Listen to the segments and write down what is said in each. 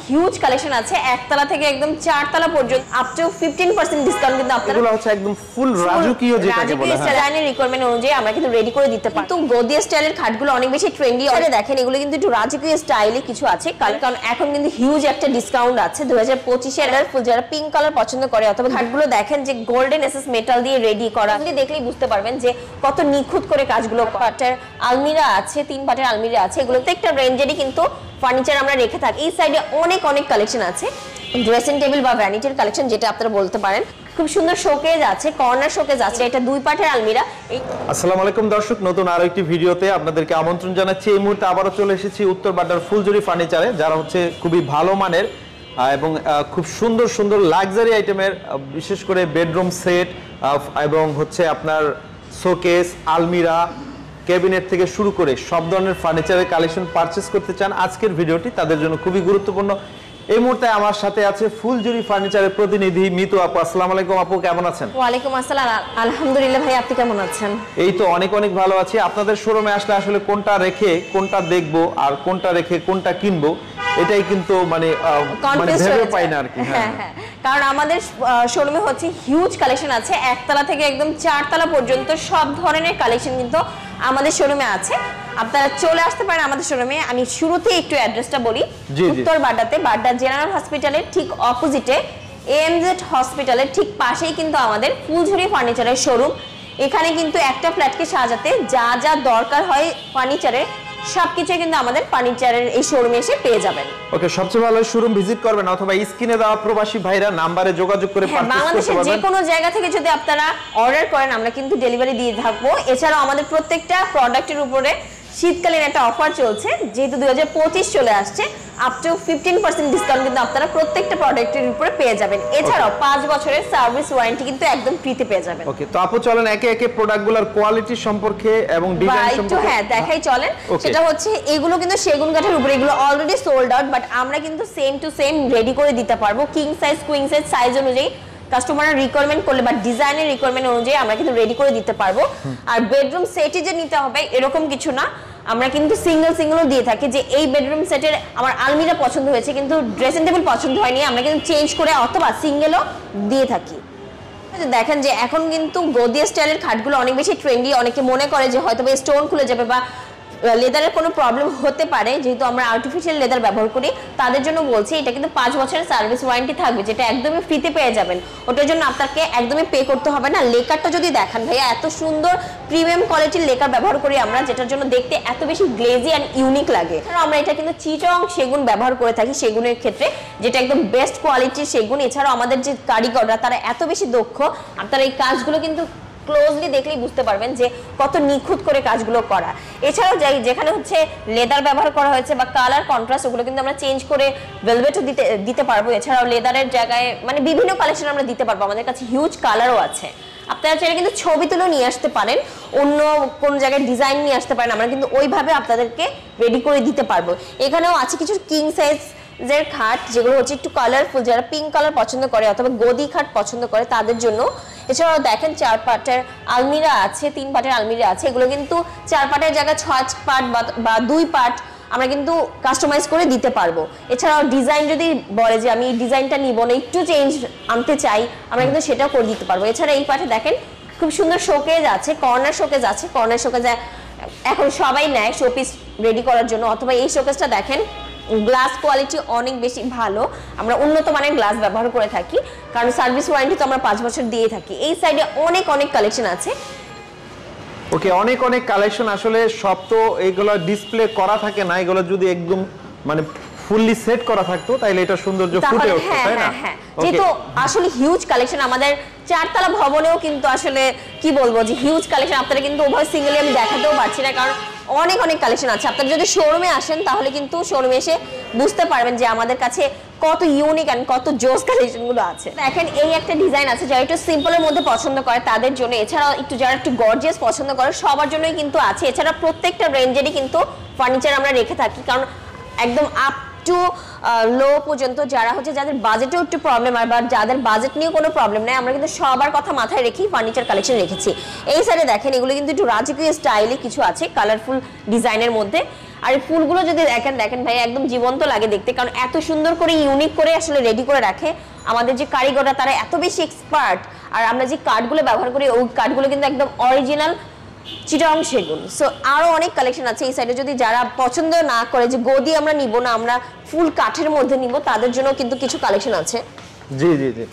Huge collection আছে একতলা থেকে একদম চারতলা পর্যন্ত আপ টু 15% ডিসকাউন্ট কিন্তু আপনারা এগুলো হচ্ছে একদম ফুল রাজকীয় যেটাকে বলা হয় স্টাইলের রিকোয়ারমেন্ট অনুযায়ী আমরা কিন্তু রেডি করে দিতে পারি। কিন্তু গদি স্টাইলের খাটগুলো অনেক বেশি ট্রেন্ডি আর দেখেন এগুলো কিন্তু একটু রাজকীয় স্টাইলে কিছু আছে কারণ এখন কিন্তু হিউজ একটা ডিসকাউন্ট আছে 2025 এর ফুল যারা পিঙ্ক কালার পছন্দ করে অথবা খাটগুলো দেখেন যে গোল্ডেন এসএস মেটাল দিয়ে রেডি করা আপনি দেখলেই বুঝতে পারবেন যে কত নিখুঁত করে কাজগুলো পাটের আলমিরা আছে 3 পাটের আলমিরা আছে এগুলো প্রত্যেকটা রেঞ্জেরই কিন্তু ফার্নিচার আমরা রেখে থাকি। এই সাইডে অনেক কালেকশন আছে ড্রেসিং টেবিল বা ভ্যানিটির কালেকশন যেটা আপনারা বলতে পারেন। খুব সুন্দর শোকেজ আছে কর্নার শোকেজ আছে এটা 2 পাটের আলমিরা। আসসালামু আলাইকুম দর্শক নতুন আরো একটি ভিডিওতে আপনাদেরকে আমন্ত্রণ জানাচ্ছি। এই মুহূর্তে আবারো চলে এসেছি উত্তর বাড্ডার ফুলজুরি ফার্নিচারে যারা হচ্ছে খুবই ভালো মানের এবং খুব সুন্দর সুন্দর লাক্সারি আইটেমের বিশেষ করে বেডরুম সেট এবং হচ্ছে আপনার শোকেস আলমিরা ক্যাবিনেট থেকে শুরু করে সব ধরনের ফার্নিচারের কালেকশন পারচেজ করতে চান আজকের ভিডিওটি তাদের জন্য খুবই গুরুত্বপূর্ণ। এই মুহূর্তে আমার সাথে আছে ফুলজুরি ফার্নিচারের প্রতিনিধি মিতু আপু। আসসালামু আলাইকুম আপু, কেমন আছেন? ওয়া আলাইকুম আসসালাম, আলহামদুলিল্লাহ ভাই, আপনি কেমন আছেন? এই তো অনেক ভালো আছি। আপনাদের শোরুমে আসলে আসলে কোনটা রেখে কোনটা দেখবো আর কোনটা রেখে কোনটা কিনবো এটাই কিন্তু মানে ভেবে পাই না আর কি। হ্যাঁ, কারণ আমাদের শোরুমে হচ্ছে হিউজ কালেকশন আছে একতলা থেকে একদম চারতলা পর্যন্ত সব ধরনের কালেকশন কিন্তু আমাদের শোরুমে আছে। আপনারা চলে আসতে পারেন আমাদের শোরুমে। আমি শুরুতে একটু অ্যাড্রেসটা বলি। উত্তর বাড্ডাতে বাড্ডা জেনারেল হসপিটালের ঠিক অপোজিটে এএমজেড হসপিটালের ঠিক পাশেই কিন্তু আমাদের ফুলঝুরি ফার্নিচারের শোরুম। এখানে কিন্তু একটা ফ্ল্যাটকে সাজাতে যা যা দরকার হয় ফার্নিচারের সবকিছু কিন্তু আমাদের ফার্নিচারের এই শোরুমে এসে পেয়ে যাবেন। ওকে, সবচেয়ে ভালো শোরুম ভিজিট করবেন অথবা স্ক্রিনে দেওয়া প্রবাসী ভাইরা নাম্বারে যোগাযোগ করে পারচেজ করতে পারবেন। বাংলাদেশের যে কোনো জায়গা থেকে যদি আপনারা অর্ডার করেন আমরা কিন্তু ডেলিভারি দিয়ে থাকবো। এছাড়াও আমাদের প্রত্যেকটা প্রোডাক্টের উপরে শীতকালীন একটা অফার চলছে, যেহেতু 2025 চলে আসছে, আপ টু 15% ডিসকাউন্ট কিন্তু আপনারা প্রত্যেকটা প্রোডাক্টের উপরে পেয়ে যাবেন। এছাড়াও 5 বছরের সার্ভিস ওয়ারেন্টি কিন্তু একদম ফ্রিতে পেয়ে যাবেন। ওকে, তো আপু চলেন একে একে প্রোডাক্টগুলোর কোয়ালিটি সম্পর্কে এবং ডিজাইন সম্পর্কে দেখাই চলেন। সেটা হচ্ছে এগুলো কিন্তু সেগুন কাঠের উপরে, এগুলো অলরেডি সোল্ড আউট, বাট আমরা কিন্তু সেম টু সেম রেডি করে দিতে পারবো কিং সাইজ কুইং সাইজ অনুযায়ী কাস্টমারের রিকোয়ারমেন্ট করলে বা ডিজাইনের রিকোয়ারমেন্ট অনুযায়ী আমরা কিন্তু রেডি করে দিতে পারবো। আর বেডরুম সেটই যে নিতে হবে এরকম কিছু না, আমরা কিন্তু সিঙ্গেলও দিয়ে থাকি। যে এই বেডরুম সেটের আমার আলমিরা পছন্দ হয়েছে কিন্তু ড্রেসিং টেবিল পছন্দ হয়নি, আমরা কিন্তু চেঞ্জ করে অথবা সিঙ্গেলও দিয়ে থাকি। দেখেন যে এখন কিন্তু গদি স্টাইলের খাটগুলো অনেক বেশি ট্রেন্ডি। অনেকে মনে করে যে হয়তো স্টোন খুলে যাবে বা লেদারের কোনো প্রবলেম হতে পারে, যেহেতু আমরা আর্টিফিশিয়াল লেদার ব্যবহার করি। তাদের জন্য বলছি এটা কিন্তু 5 বছরের সার্ভিস ওয়ারেন্টি থাকবে, যেটা একদমই ফ্রিতে পেয়ে যাবেন। ওটার জন্য আপনাকে একদমই পে করতে হবে না। লেকারটা যদি দেখেন ভাইয়া, এত সুন্দর প্রিমিয়াম কোয়ালিটির লেকার ব্যবহার করি আমরা, যেটার জন্য দেখতে এত বেশি গ্লেজি অ্যান্ড ইউনিক লাগে। আমরা এটা কিন্তু চিটং সেগুন ব্যবহার করে থাকি সেগুনের ক্ষেত্রে, যেটা একদম বেস্ট কোয়ালিটির সেগুন। এছাড়াও আমাদের যে কারিগররা তারা এত বেশি দক্ষ, আপনারা এই কাজগুলো কিন্তু ক্লোজলি দেখলেই বুঝতে পারবেন যে কত নিখুঁত করে কাজগুলো করা। এছাড়াও যেখানে হচ্ছে লেদার ব্যবহার করা হয়েছে বা কালার কন্ট্রাস্ট, ওগুলো কিন্তু আমরা চেঞ্জ করে ভেলভেটও দিতে পারবো। এছাড়াও লেদারের জায়গায় মানে বিভিন্ন কালেকশন আমরা দিতে পারবো। আমাদের কাছে হিউজ কালারও আছে। আপনারা চাইলে কিন্তু ছবি তুলেও নিয়ে আসতে পারেন, অন্য কোন জায়গায় ডিজাইন নিয়ে আসতে পারেন, আমরা কিন্তু ওইভাবে আপনাদেরকে রেডি করে দিতে পারবো। এখানেও আছে কিছু কিং সাইজ খাট, যেগুলো হচ্ছে একটু কালারফুল, যারা পিঙ্ক কালার পছন্দ করে অথবা গদি খাট পছন্দ করে তাদের জন্য। এছাড়াও দেখেন 4 পাটের আলমিরা আছে, 3 পাটের আলমিরা আছে। এগুলো কিন্তু 4 পাটের জায়গায় 6 পাট বা 2 পাট আমরা কিন্তু কাস্টমাইজ করে দিতে পারবো। এছাড়াও ডিজাইন যদি বলে যে আমি এই ডিজাইনটা নিব না, একটু চেঞ্জ আনতে চাই, আমরা কিন্তু সেটাও করে দিতে পারবো। এছাড়া এই পাটে দেখেন খুব সুন্দর শোকেজ আছে, কর্নার শোকেজ আছে। কর্নার শোকেজ এখন সবাই নেয় শোপিস রেডি করার জন্য। অথবা এই শোকেজটা দেখেন গ্লাস কোয়ালিটি অনেক বেশি ভালো, আমরা উন্নত মানের গ্লাস ব্যবহার করে থাকি, কারণ সার্ভিস ওয়ারেন্টি তো আমরা 5 বছর দিয়ে থাকি। এই সাইডে অনেক কালেকশন আছে। ওকে, অনেক কালেকশন। আসলে সব তো এগুলো ডিসপ্লে করা থাকে না, এগুলো যদি একদম মানে ফুললি সেট করা থাকতো তাহলে এটা সৌন্দর্য ফুটে উঠতো, তাই না? যেহেতু আসলে হিউজ কালেকশন আমাদের 4 তলা ভবনেও কিন্তু আসলে কি বলবো যে হিউজ কালেকশন। আপনারা কিন্তু ওভাবে সিঙ্গেলি আমি দেখাতেও পারছি না, কারণ অনেক কালেকশন আছে। আপনারা যদি শোরুমে আসেন তাহলে কিন্তু শোরুমে এসে বুঝতে পারবেন যে আমাদের কাছে কত ইউনিক এন্ড কত জোস কালেকশনগুলো আছে। দেখেন এই একটা ডিজাইন আছে, যারা একটু সিম্পলের মধ্যে পছন্দ করে তাদের জন্য। এছাড়াও যারা একটু গর্জিয়াস পছন্দ করে সবার জন্যই কিন্তু আছে। এছাড়া প্রত্যেকটা রেঞ্জেরই কিন্তু ফার্নিচার আমরা রেখে থাকি, কারণ একদম আপ টু লো পর্যন্ত যারা হচ্ছে যাদের বাজেটেও একটু প্রবলেম হয় বা যাদের বাজেট নিয়ে কোনো প্রবলেম নেই, আমরা কিন্তু সবার কথা মাথায় রেখেই ফার্নিচার কালেকশন রেখেছি। এই সাইডে দেখেন এগুলো কিন্তু একটু রাজকীয় স্টাইলে কিছু আছে কালারফুল ডিজাইনের মধ্যে। আর এই ফুলগুলো যদি দেখেন ভাই একদম জীবন্ত লাগে দেখতে, কারণ এত সুন্দর করে ইউনিক করে আসলে রেডি করে রাখে আমাদের যে কারিগররা, তারা এত বেশি এক্সপার্ট। আর আমরা যে কাঠগুলো ব্যবহার করি ওই কাঠগুলো কিন্তু একদম অরিজিনাল চিটাগং সেগুন। সো আরো অনেক কালেকশন আছে এই সাইডে, যদি যারা পছন্দ না করে যে গদি আমরা নিব না, আমরা ফুল কাঠের মধ্যে নিব, তাদের জন্য কিন্তু কিছু কালেকশন আছে। জি জি জি,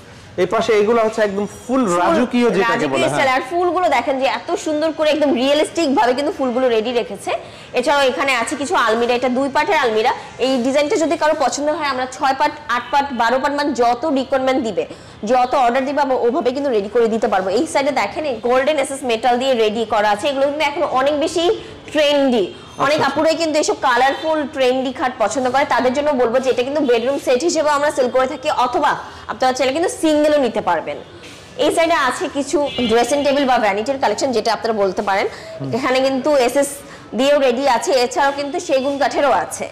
এই পাশে এগুলো হচ্ছে একদম ফুল রাজকীয় যেটাকে বলে। হ্যাঁ, আর ফুলগুলো দেখেন যে এত সুন্দর করে একদম রিয়েলিস্টিক ভাবে কিন্তু ফুলগুলো রেডি রেখেছে। এছাড়াও এখানে আছে কিছু আলমিরা, এটা 2 পার্টের আলমিরা। এই ডিজাইনটা যদি কারো পছন্দ হয় আমরা 6 পার্ট 8 পার্ট 12 পার্ট মানে যত রিকোয়ারমেন্ট দিবে, যত অর্ডার দিবে আমরা ওভাবে কিন্তু রেডি করে দিতে পারবো। এই সাইডে দেখেন গোল্ডেন এসএস মেটাল দিয়ে রেডি করা আছে, এগুলো কিন্তু এখন অনেক বেশি ট্রেন্ডি। অনেক আপুরাই কিন্তু এসব কালারফুল ট্রেন্ডি খাট পছন্দ করে, তাদের জন্য বলবো যে এটা কিন্তু বেডরুম সেট হিসেবে আমরা সেল করে থাকি, অথবা আপনারা চাইলে কিন্তু সিঙ্গেলও নিতে পারবেন। এই সাইডে আছে কিছু ড্রেসিং টেবিল বা ভ্যানিটির কালেকশন, যেটা আপনারা বলতে পারেন। এখানে কিন্তু এসএস দিয়েও রেডি আছে, এছাড়াও কিন্তু সেগুন কাঠেরও আছে।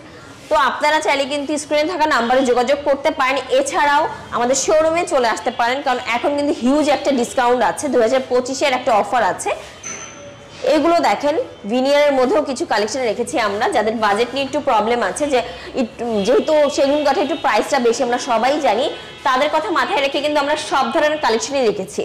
তো আপনারা চাইলে কিন্তু স্ক্রিনে থাকা নাম্বারে যোগাযোগ করতে পারেন। এছাড়াও আমাদের শোরুমে চলে আসতে পারেন, কারণ এখন কিন্তু হিউজ একটা ডিসকাউন্ট আছে, 2025-এর একটা অফার আছে। এগুলো দেখেন ভিনিয়ারের মধ্যেও কিছু কালেকশন রেখেছি আমরা, যাদের বাজেট নিয়ে একটু প্রবলেম আছে, যে যেহেতু সেগুন কাঠে একটু প্রাইসটা বেশি আমরা সবাই জানি, তাদের কথা মাথায় রেখে কিন্তু আমরা সব ধরনের কালেকশনই রেখেছি।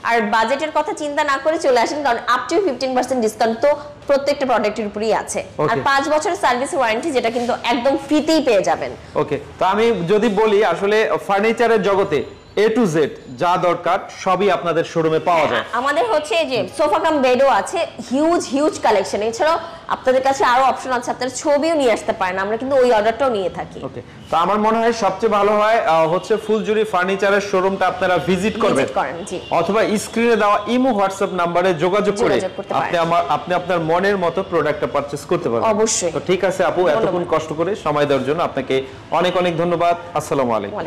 আর বাজেটের কথা চিন্তা না করে চলে আসেন, কারণ আপ টু 15% ডিসকাউন্ট তো প্রত্যেকটা প্রোডাক্টের উপরই আছে। আর 5 বছরের সার্ভিস ওয়ারেন্টি, যেটা কিন্তু একদম ফ্রিতেই পেয়ে যাবেন। ওকে, তো আমি যদি বলি আসলে ফার্নিচারের জগতে A to Z যা দরকার সবই আপনাদের শোরুমে পাওয়া যায়। আমাদের হচ্ছে যে সোফা কাম বেডও আছে, হিউজ কালেকশন। এছাড়াও আপনাদের কাছে আরো অপশন আছে, আপনারা ছবিও নিয়ে আসতে পারেন, আমরা কিন্তু ওই অর্ডারটাও নিয়ে থাকি। ওকে, তো আমার মনে হয় সবচেয়ে ভালো হয় হচ্ছে ফুলজুরি ফার্নিচারের শোরুমটা আপনারা ভিজিট করবেন, জি, অথবা স্ক্রিনে দেওয়া ইমো হোয়াটসঅ্যাপ নম্বরে যোগাযোগ করে আপনি আপনার মনের মতো প্রোডাক্টটা পারচেজ করতে পারবেন। অবশ্যই। তো ঠিক আছে আপু, এতক্ষণ কষ্ট করে সময় দেওয়ার জন্য আপনাকে অনেক অনেক ধন্যবাদ। আসসালামু আলাইকুম।